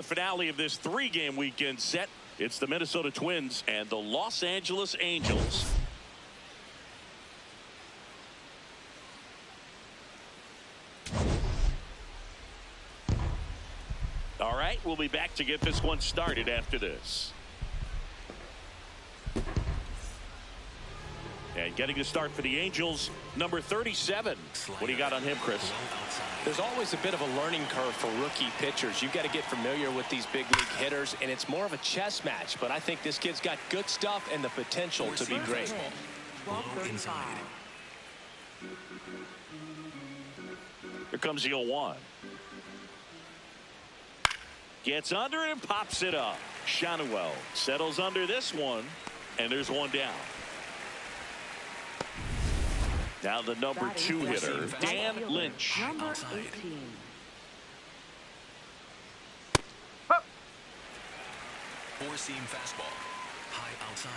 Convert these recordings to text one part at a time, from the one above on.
The finale of this three-game weekend set. It's the Minnesota Twins and the Los Angeles Angels. All right, we'll be back to get this one started after this. And getting the start for the Angels, number 37. What do you got on him, Chris? There's always a bit of a learning curve for rookie pitchers. You've got to get familiar with these big league hitters, and it's more of a chess match. But I think this kid's got good stuff and the potential to be great. Here comes the 0-1. Gets under it and pops it up. Schanuel settles under this one, and there's one down. Now the number 2 hitter, Dan Lynch. Outside. Four-seam fastball. High outside.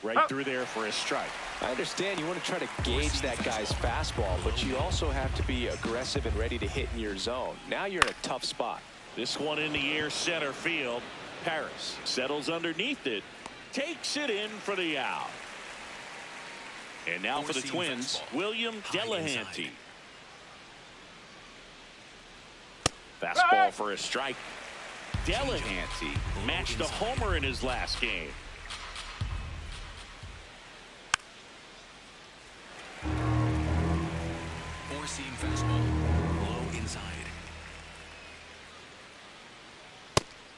Right through there for a strike. I understand you want to try to gauge that guy's fastball, but you also have to be aggressive and ready to hit in your zone. Now you're in a tough spot. This one in the air, center field. Paris settles underneath it, takes it in for the out. And now for the Twins, William Delahanty. Fastball for a strike. Delahanty matched a homer in his last game. Four-seam fastball. Low inside.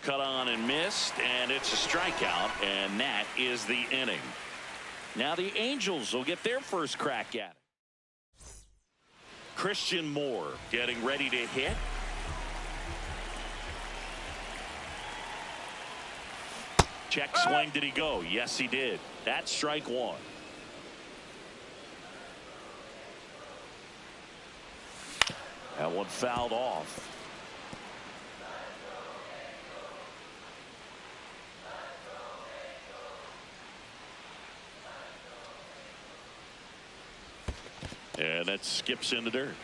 Cut on and missed, and it's a strikeout, and that is the inning. Now the Angels will get their first crack at it. Christian Moore getting ready to hit. Check swing. Did he go? Yes, he did. That's strike one. That one fouled off. And that skips in the dirt.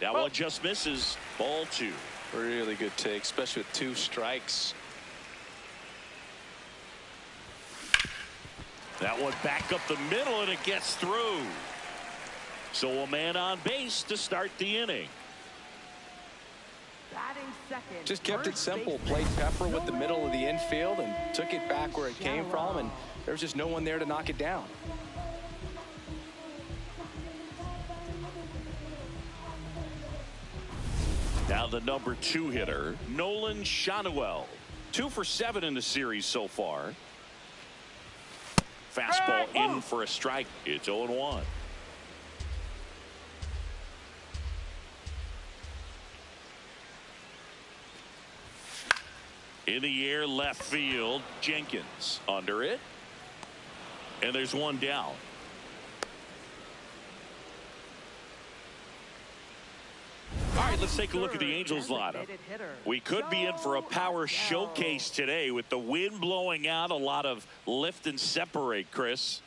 That one just misses. Ball 2. Really good take, especially with 2 strikes. That one back up the middle, and it gets through. So a man on base to start the inning. Just kept it simple. Played Pepper with the middle of the infield and took it back where it came from, and there's just no one there to knock it down. Now the number 2 hitter, Nolan Schanuel. 2 for 7 in the series so far. Fastball in for a strike. It's 0-1. In the air, left field. Jenkins under it. And there's one down. All right, let's take a look at the Angels lineup. We could be in for a power showcase today with the wind blowing out, a lot of lift and separate, Chris.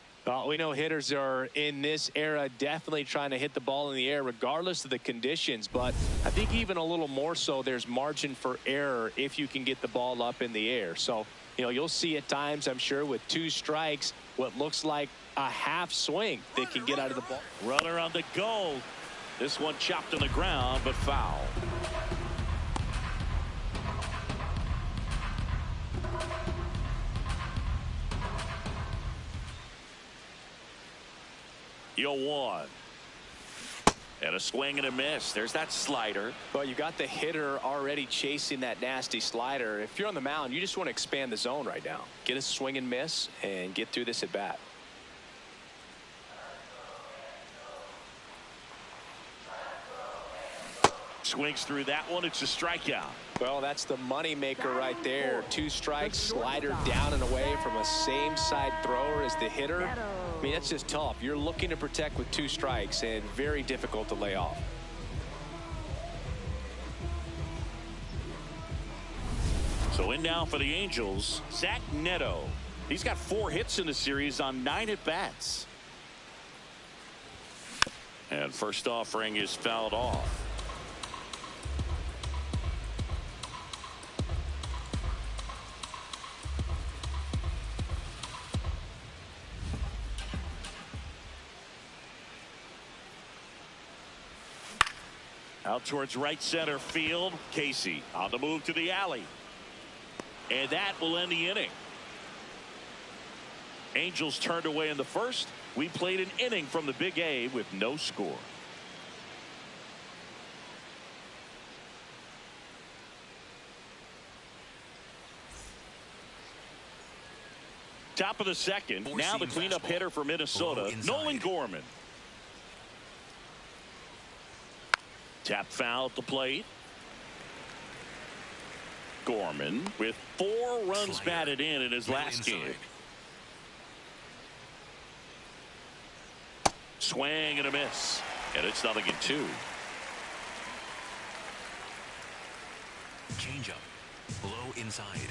We know hitters are in this era definitely trying to hit the ball in the air regardless of the conditions, but I think even a little more so there's margin for error if you can get the ball up in the air. So, you know, you'll see at times, I'm sure, with 2 strikes, what looks like a half swing they can get out of the ball. Runner on the go. This one chopped on the ground, but foul. Yo, 1. And a swing and a miss. There's that slider. Well, you got the hitter already chasing that nasty slider. If you're on the mound, you just want to expand the zone right now. Get a swing and miss and get through this at bat. Swings through that one. It's a strikeout. Well, that's the money maker right there. 2 strikes, slider down and away from a same side thrower as the hitter. I mean, that's just tough. You're looking to protect with 2 strikes and very difficult to lay off. So in now for the Angels, Zach Neto. He's got 4 hits in the series on 9 at-bats. And first offering is fouled off. Out towards right center field. Casey on the move to the alley. And that will end the inning. Angels turned away in the first. We played an inning from the Big A with no score. Top of the second. Now the cleanup hitter for Minnesota, Nolan Gorman. Tap foul at the plate. Gorman with 4 runs batted in his last game. Swing and a miss. And it's 0-2. Changeup. Low inside.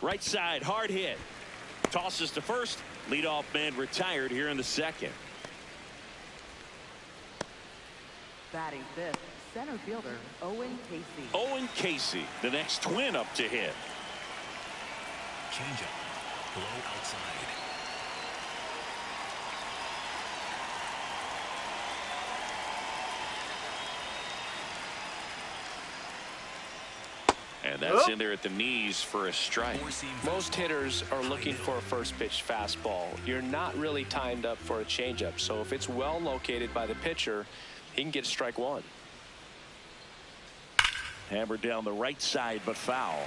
Right side, hard hit. Tosses to first. Leadoff man retired here in the second. Batting fifth, center fielder Owen Casey. Owen Casey, the next twin up to hit. Changeup. Low outside. And that's in there at the knees for a strike. Most hitters are looking for a first pitch fastball. You're not really timed up for a changeup. So if it's well located by the pitcher, he can get strike one. Hammered down the right side, but foul.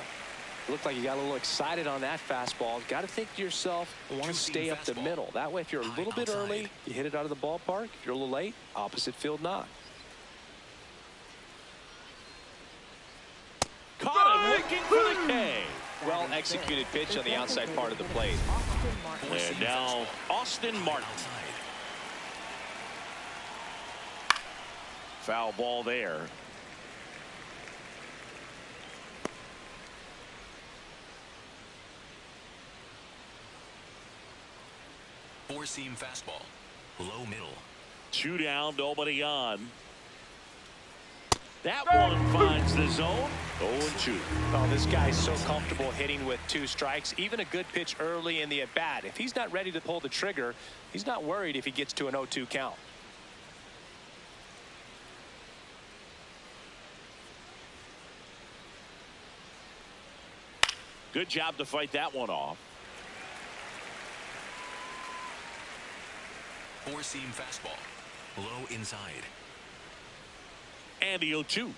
Looked like you got a little excited on that fastball. Got to think to yourself, I want to stay up the middle. That way, if you're a little bit early, you hit it out of the ballpark. If you're a little late, opposite field knock. Caught him looking for the K. Well executed pitch on the outside part of the plate. And now Austin Martin. Foul ball there. Four-seam fastball. Low middle. 2 down, nobody on. That one finds the zone. 0-2. Oh, this guy's so comfortable hitting with 2 strikes. Even a good pitch early in the at-bat. If he's not ready to pull the trigger, he's not worried if he gets to an 0-2 count. Good job to fight that one off. Four-seam fastball. Low inside. And the 0-2.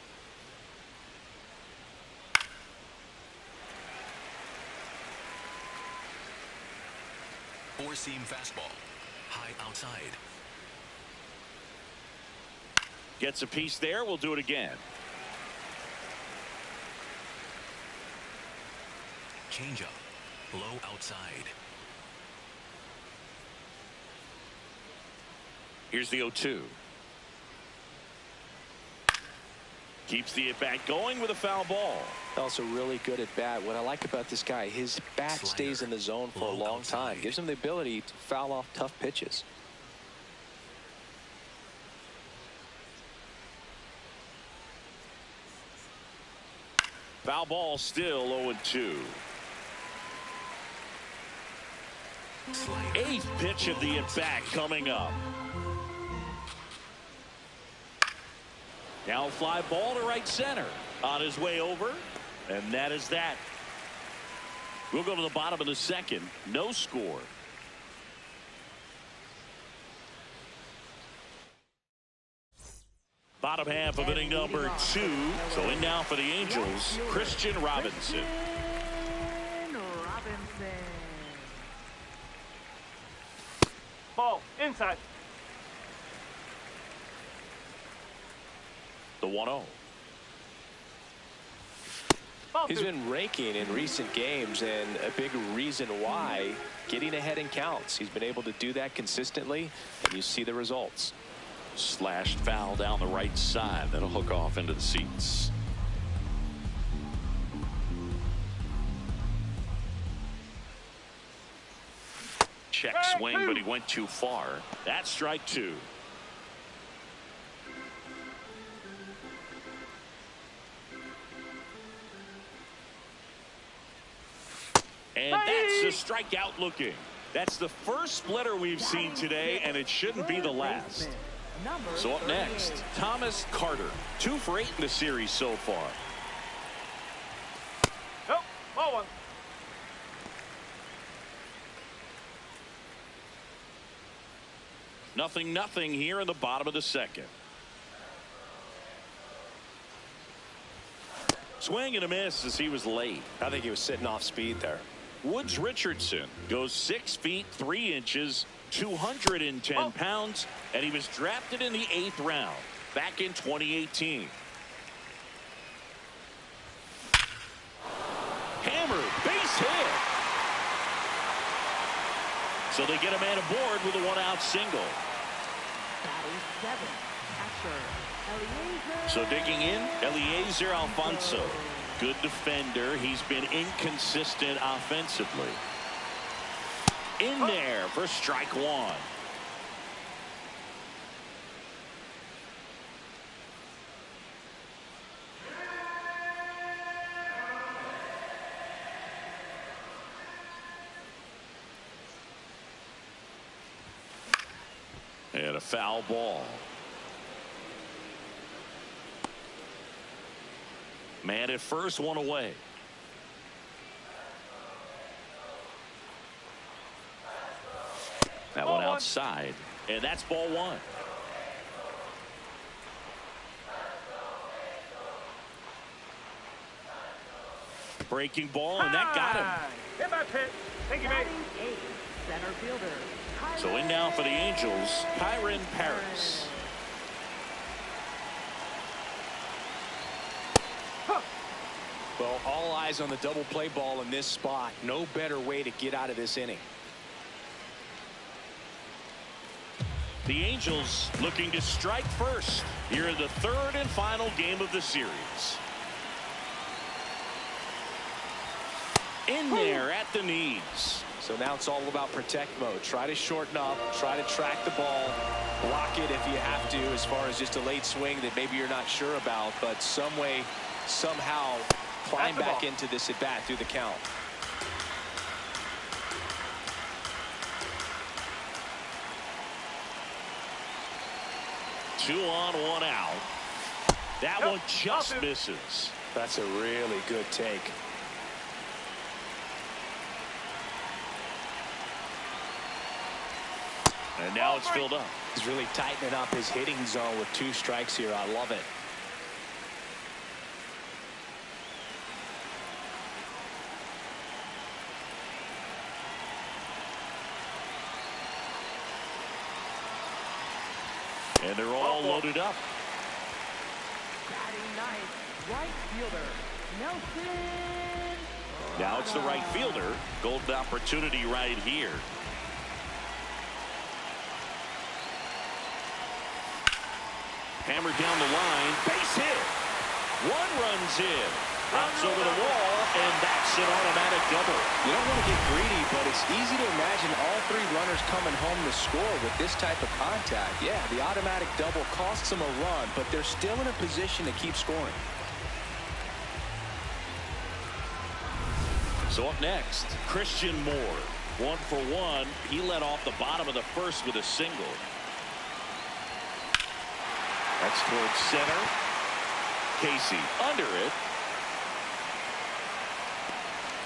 Four-seam fastball. High outside. Gets a piece there. We'll do it again. Changeup. Low outside. Here's the 0-2. Keeps the at-bat going with a foul ball. Also really good at bat. What I like about this guy, his bat stays in the zone for a long time. Gives him the ability to foul off tough pitches. Foul ball still 0-2. 8th pitch of the at-bat coming up. Now fly ball to right center. On his way over. And that is that. We'll go to the bottom of the second. No score. Bottom half of inning number 2. So in now for the Angels, Christian Robinson. Ball inside. The 1-0. He's been raking in recent games, and a big reason why, getting ahead in counts. He's been able to do that consistently, and you see the results. Slashed foul down the right side. That'll hook off into the seats. check swing, but he went too far. That's strike two. And that's a strikeout looking. That's the first splitter we've seen today, and it shouldn't be the last. So up next, Thomas Carter. 2 for 8 in the series so far. Oh, ball one. Nothing here in the bottom of the second. Swing and a miss as he was late. I think he was sitting off speed there. Woods Richardson goes 6 feet 3 inches, 210 pounds, and he was drafted in the 8th round back in 2018. Hammered, base hit. So they get a man aboard with a 1-out single. Batting 7th, catcher, Eliezer. So digging in, Eliezer Alfonso. Good defender. He's been inconsistent offensively. In there for strike one. And a foul ball. Man at first, one away. That one outside, and that's ball one. Breaking ball, and that got him. Hit my pit. Thank you, mate. Batting 8th, center fielder. So in now for the Angels, Kyren Paris. Well, all eyes on the double play ball in this spot. No better way to get out of this inning. The Angels looking to strike first here in the 3rd and final game of the series. In there at the knees. So now it's all about protect mode. Try to shorten up, try to track the ball, block it if you have to, as far as just a late swing that maybe you're not sure about, but some way, somehow climb back into this at bat through the count. Two on, one out. That one just misses. That's a really good take. And now it's filled up. He's really tightening up his hitting zone with 2 strikes here. I love it. And they're all loaded up. Batting 9th, right fielder, Nelson. Now it's the right fielder. Golden opportunity right here. Hammered down the line. Base hit. 1 runs in. Pops over the wall, and that's an automatic double. You don't want to get greedy, but it's easy to imagine all 3 runners coming home to score with this type of contact. Yeah, the automatic double costs them a run, but they're still in a position to keep scoring. So up next, Christian Moore. 1 for 1. He led off the bottom of the 1st with a single. That's towards center. Casey under it.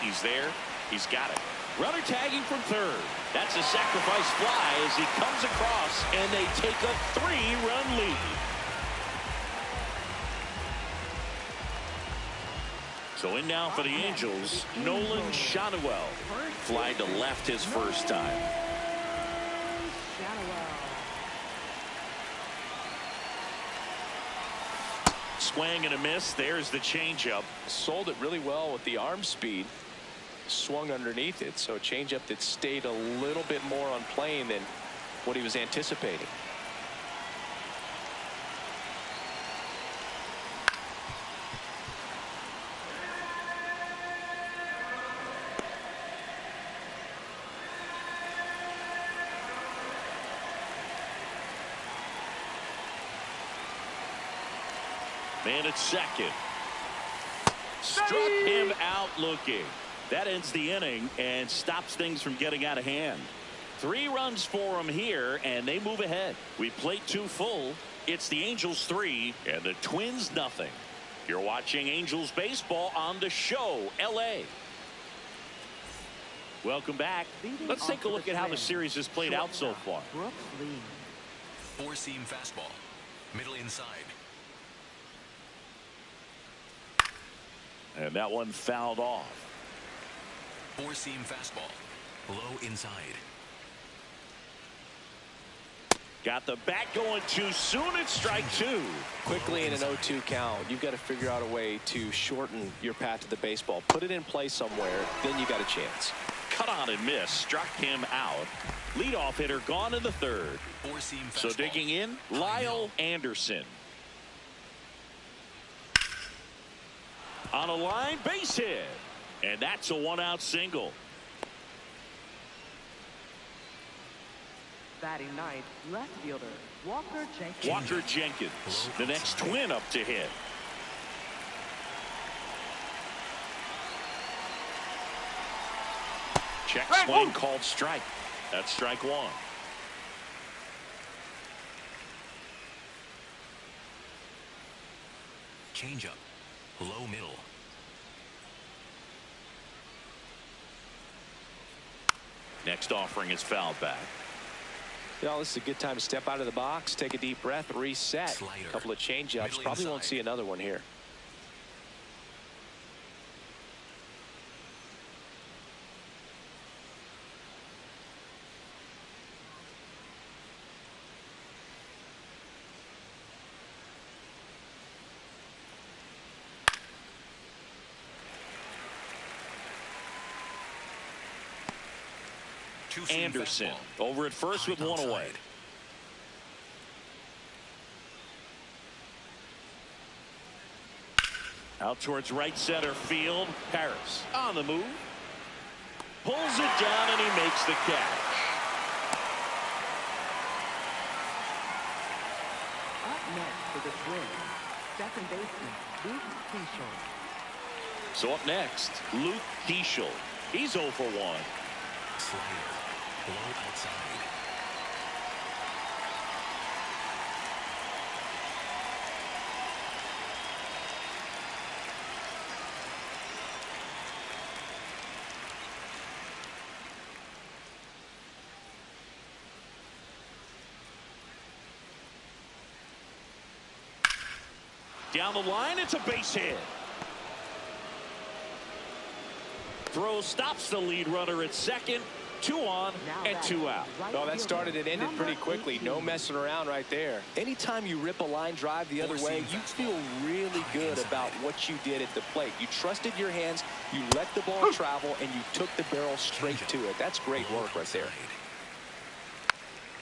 He's there. He's got it. Runner tagging from 3rd. That's a sacrifice fly as he comes across, and they take a 3-run lead. So in now for the Angels, Nolan Schanuel. Fly to left his first time. Swing and a miss. There's the changeup. Sold it really well with the arm speed. Swung underneath it, so a changeup that stayed a little bit more on plane than what he was anticipating. Man at second. Struck him out looking. That ends the inning and stops things from getting out of hand. 3 runs for them here, and they move ahead. We played 2 full. It's the Angels 3 and the Twins nothing. You're watching Angels baseball on The Show, L.A. Welcome back. Let's take a look at how the series has played out so far. Brooks Lee. 4-seam fastball. Middle inside. And that one fouled off. 4-seam fastball. Low inside. Got the bat going too soon. It's strike 2. Quickly in an 0-2 count, you've got to figure out a way to shorten your path to the baseball. Put it in play somewhere, then you got a chance. Cut on and miss. Struck him out. Leadoff hitter gone in the 3rd. 4-seam fastball. So digging in, Lyle Anderson. On a line, base hit. And that's a 1-out single. Batting 9th, left fielder, Walker Jenkins. Walker Jenkins, the next Twin up to hit. Check swing called strike. That's strike 1. Changeup. Low middle. Next offering is fouled back. Well, this is a good time to step out of the box, take a deep breath, reset. Slider. A couple of changeups. Middle Probably won't inside. see another one here. Anderson over at first with 1 away. Out towards right center field. Paris on the move. Pulls it down and he makes the catch. Up next for the Twins, second baseman, Luke Keeschel. So up next, Luke Keeschel. He's 0 for 1. Slider. Low outside. Down the line, it's a base hit. Throw stops the lead runner at second. 2 on and 2 out. Oh, that started and ended pretty quickly. No messing around right there. Anytime you rip a line drive the other way, you feel really good about what you did at the plate. You trusted your hands, you let the ball travel, and you took the barrel straight to it. That's great work right there.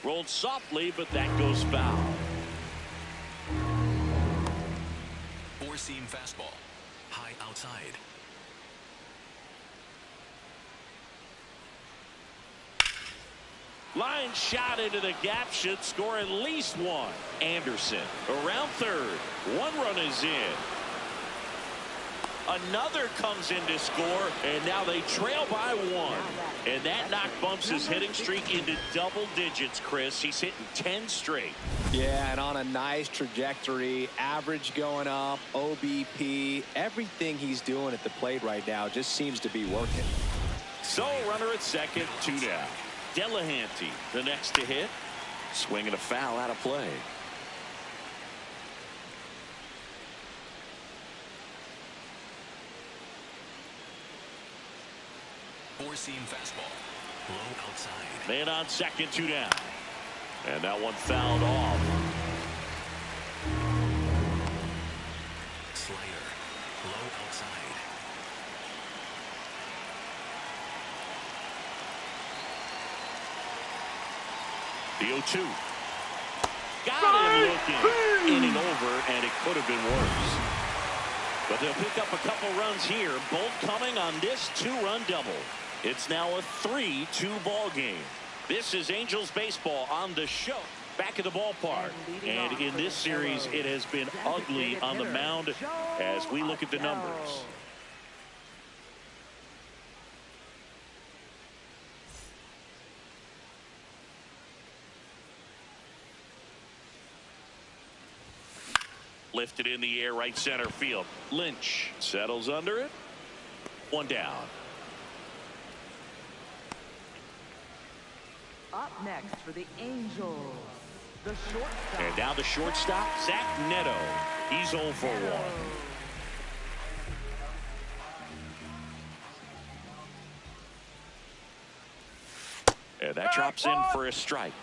Rolled softly, but that goes foul. 4-seam fastball. High outside. Line shot into the gap should score at least 1. Anderson around third. 1 run is in. Another comes in to score, and now they trail by 1. And that knock bumps his hitting streak into double digits, Chris. He's hitting 10 straight. Yeah, and on a nice trajectory. Average going up, OBP. Everything he's doing at the plate right now just seems to be working. So runner at second, 2 down. Delahanty, the next to hit. Swinging a foul out of play. Four-seam fastball. Low outside. Man on second, 2 down. And that one fouled off. Slider. Low outside. The 0-2. Got him looking. Inning over, and it could have been worse. But they'll pick up a couple runs here, both coming on this 2-run double. It's now a 3-2 ball game. This is Angels baseball on The Show. Back at the ballpark. And in this series, it has been ugly on the mound as we look at the numbers. Lifted in the air, right center field. Lynch settles under it. One down. Up next for the Angels, the shortstop. And now the shortstop, Zach Neto. He's 0 for 1. And that drops in for a strike.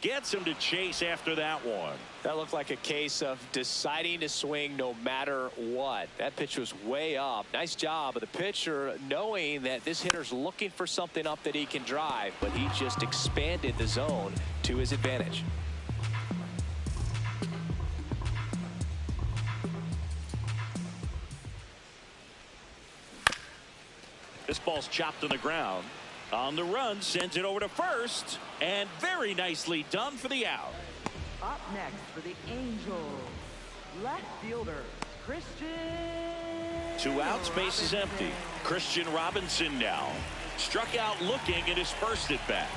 Gets him to chase after that one. That looked like a case of deciding to swing no matter what. That pitch was way up. Nice job of the pitcher knowing that this hitter's looking for something up that he can drive, but he just expanded the zone to his advantage. This ball's chopped on the ground. On the run, sends it over to first, and very nicely done for the out. Up next for the Angels, left fielder, Christian. 2 outs, base is empty. Christian Robinson now. Struck out looking at his first at bat.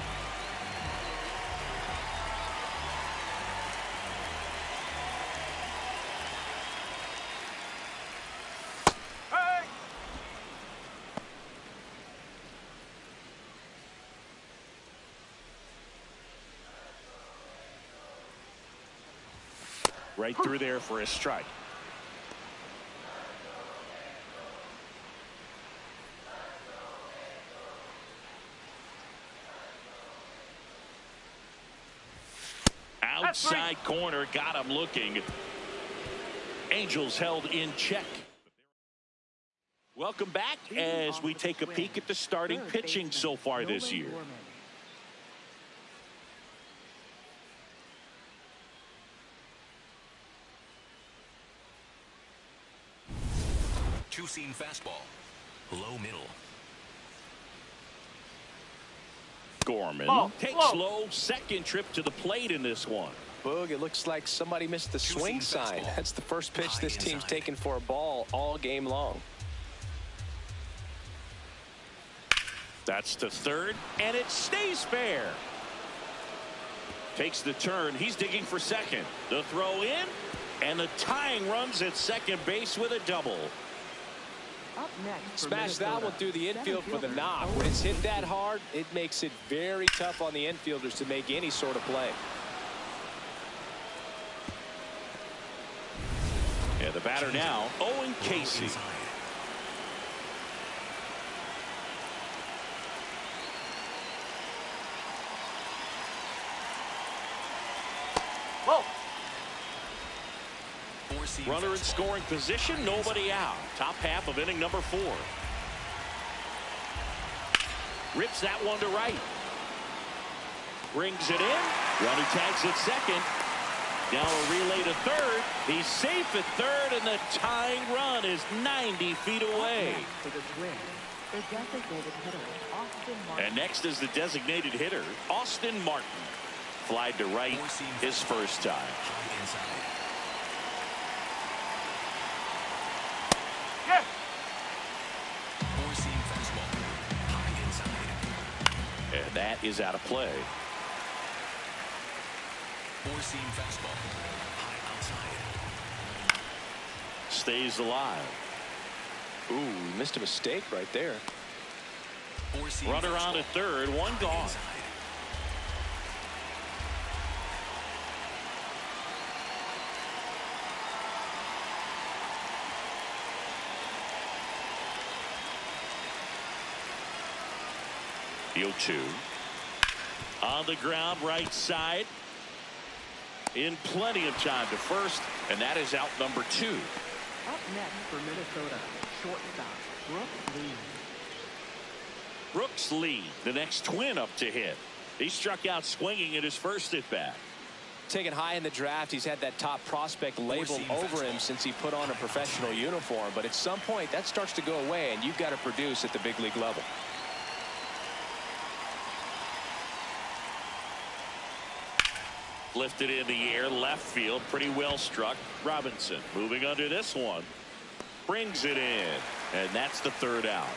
Right through there for a strike. Outside corner, got him looking. Angels held in check. Welcome back as we take a peek at the starting pitching so far this year. Two-seam fastball. Low middle. Gorman takes low, second trip to the plate in this one. Boog, it looks like somebody missed the swing sign. That's the first pitch this team's taken for a ball all game long. That's to third, and it stays fair. Takes the turn. He's digging for second. The throw in, and the tying runs at second base with a double. Up next, smash that one through the infield for the knock. When it's hit that hard, it makes it very tough on the infielders to make any sort of play. Yeah, the batter now, Owen Casey. Whoa. Runner in scoring position, nobody out. Top half of inning number 4. Rips that one to right. Brings it in. Runner tags at second. Now a relay to third. He's safe at third, and the tying run is 90 feet away. For the Twins, their designated hitter, Austin Martin. And next is the designated hitter, Austin Martin. Flied to right his first time. Yeah. Four-seam fastball. High inside. And that is out of play. Four-seam fastball. High outside. Stays alive. Ooh, missed a mistake right there. Four-seam Runner on at third, one gone. inside. The 0-2. On the ground, right side. In plenty of time to first, and that is out number 2. Up next for Minnesota, shortstop, Brooks Lee. Brooks Lee, the next Twin up to hit. He struck out swinging at his first at bat. taken high in the draft. He's had that top prospect label over him since he put on a professional uniform. But at some point, that starts to go away, and you've got to produce at the big league level. Lifted in the air, left field, pretty well struck. Robinson moving under this one. Brings it in, and that's the third out.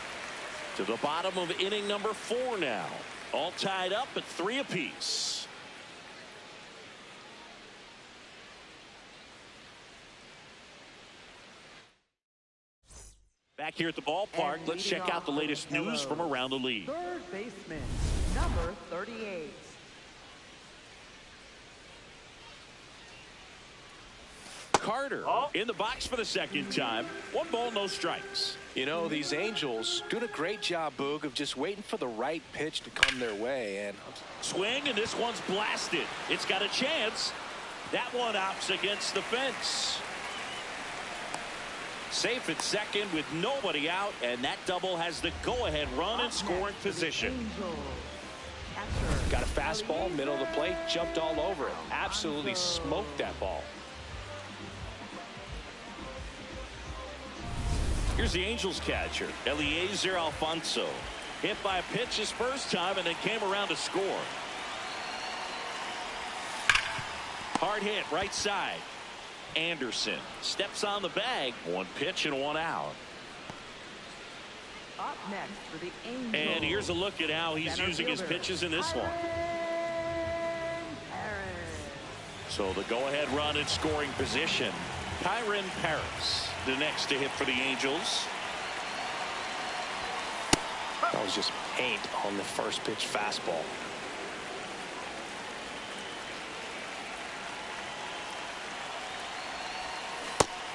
To the bottom of inning number 4 now. All tied up at 3 apiece. Back here at the ballpark, let's check out the latest news from around the league. Third baseman, number 38. Carter in the box for the second time. 1 ball, no strikes. You know, these Angels doing a great job, Boog, of just waiting for the right pitch to come their way. And swing, and this one's blasted. It's got a chance. That one opts against the fence. Safe at second with nobody out, and that double has the go-ahead run in scoring position. Got a fastball, middle of the plate, jumped all over it. Absolutely smoked that ball. Here's the Angels catcher, Eliezer Alfonso. Hit by a pitch his first time and then came around to score. Hard hit right side. Anderson steps on the bag. 1 pitch and 1 out. Up next for the Angels. And here's a look at how he's using his pitches in this one. So the go-ahead run in scoring position. Kyren Paris, the next to hit for the Angels. That was just paint on the first pitch fastball.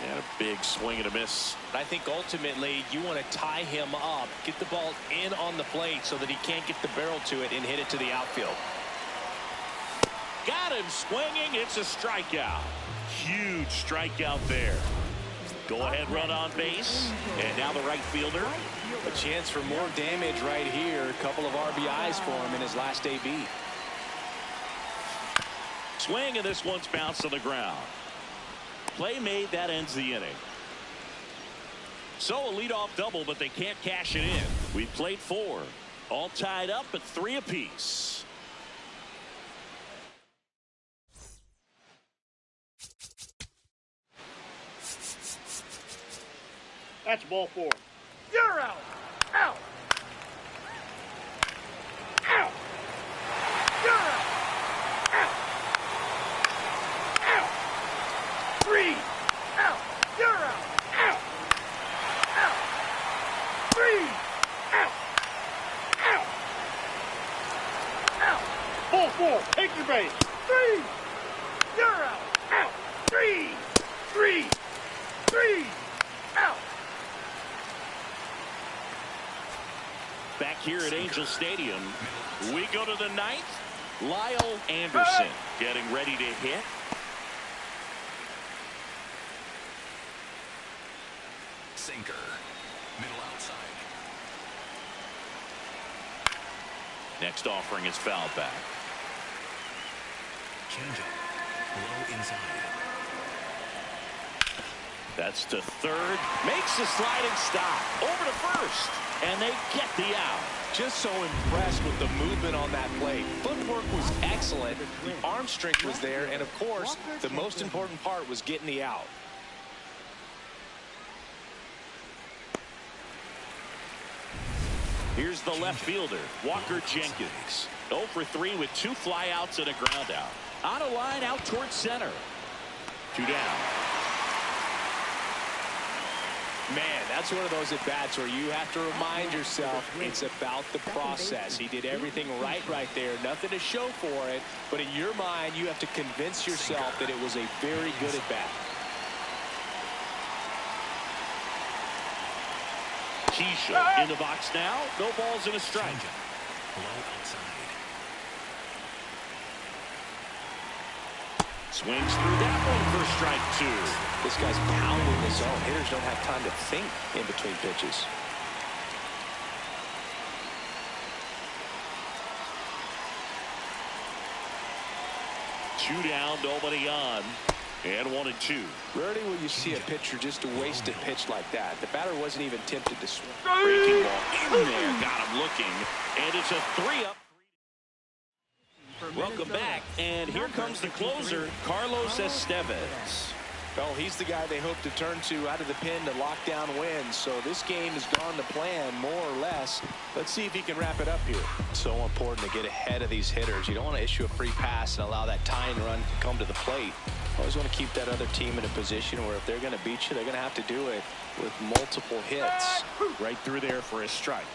And a big swing and a miss. I think ultimately you want to tie him up, get the ball in on the plate so that he can't get the barrel to it and hit it to the outfield. Got him swinging. It's a strikeout. Huge strikeout there. Go ahead run on base. And now the right fielder. A chance for more damage right here. A couple of RBIs for him in his last AB. Swing, and this one's bounced on the ground. Play made, that ends the inning. So a leadoff double, but they can't cash it in. We've played 4. All tied up at 3 apiece. That's ball 4. You're out. Out. Out. You're out. Out. Out. 3. Out. You're out. Out. Out. 3. Out. Out. Out. Ball 4. Take your base. 3. You're out. Out. 3. 3. 3. Out. Back here at Angel Stadium, we go to the 9th. Lyle Anderson getting ready to hit. Sinker. Middle outside. Next offering is foul back. Changeup. Low inside. That's to third. Makes the sliding stop. Over to first. And they get the out. Just so impressed with the movement on that play. Footwork was excellent. The arm strength was there. And, of course, the most important part was getting the out. Here's the left fielder, Walker Jenkins. 0 for 3 with 2 flyouts and a ground out. On a line out towards center. 2 down. Man, that's one of those at-bats where you have to remind yourself it's about the process. He did everything right there. Nothing to show for it. But in your mind, you have to convince yourself that it was a very good at-bat. Keisha in the box now. No balls and a strike. Changeup. Low outside. Swings through that one for strike 2. This guy's pounding the zone. Hitters don't have time to think in between pitches. Two down, nobody on. And 1-2. Rarely will you see a pitcher just a wasted pitch like that. The batter wasn't even tempted to swing. Breaking ball in there, got him looking, and it's a 3-up. Welcome back, and here comes the closer, Carlos Estevez. Well, he's the guy they hope to turn to out of the pen to lock down wins. So this game has gone to plan, more or less. Let's see if he can wrap it up here. So important to get ahead of these hitters. You don't want to issue a free pass and allow that tying run to come to the plate. Always want to keep that other team in a position where if they're going to beat you, they're going to have to do it with multiple hits. Right through there for a strike.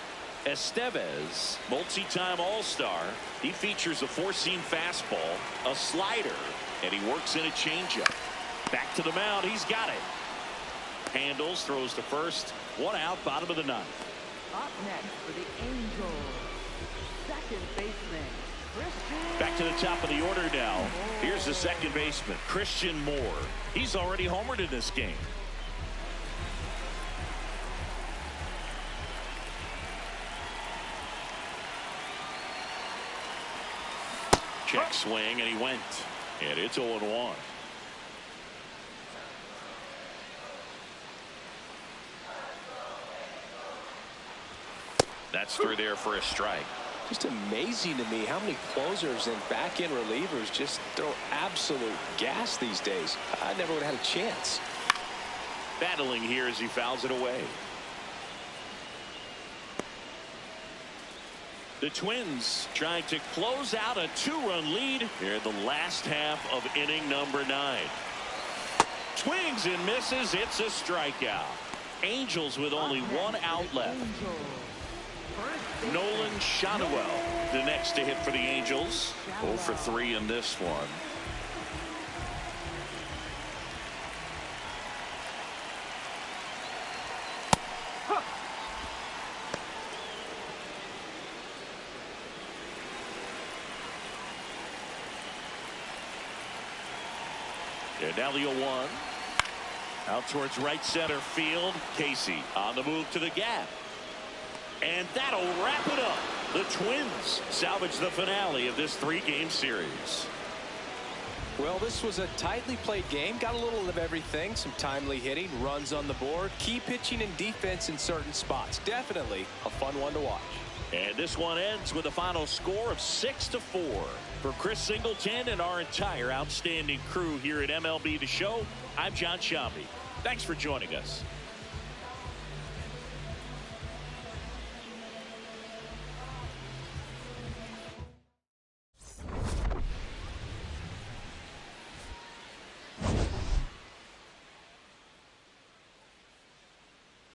Estevez, multi-time All-Star. He features a four-seam fastball, a slider, and he works in a changeup. Back to the mound. He's got it. Handles, throws to first. One out, bottom of the ninth. Up next for the Angels, second baseman, Christian. Back to the top of the order now. Here's the second baseman, Christian Moore. He's already homered in this game. Check swing, and he went. And it's 0-1. That's through there for a strike. Just amazing to me how many closers and back-end relievers just throw absolute gas these days. I never would have had a chance. Battling here as he fouls it away. The Twins trying to close out a two-run lead here in the last half of inning number 9. Swings and misses. It's a strikeout. Angels with only one out left. Nolan Shotwell, the next to hit for the Angels. 0 for 3 in this one. And now the 0-1. Out towards right center field. Casey on the move to the gap. And that'll wrap it up. The Twins salvage the finale of this 3-game series. Well, this was a tightly played game. Got a little of everything. Some timely hitting, runs on the board, key pitching and defense in certain spots. Definitely a fun one to watch. And this one ends with a final score of 6-4. For Chris Singleton and our entire outstanding crew here at MLB The Show, I'm John Sciambi. Thanks for joining us.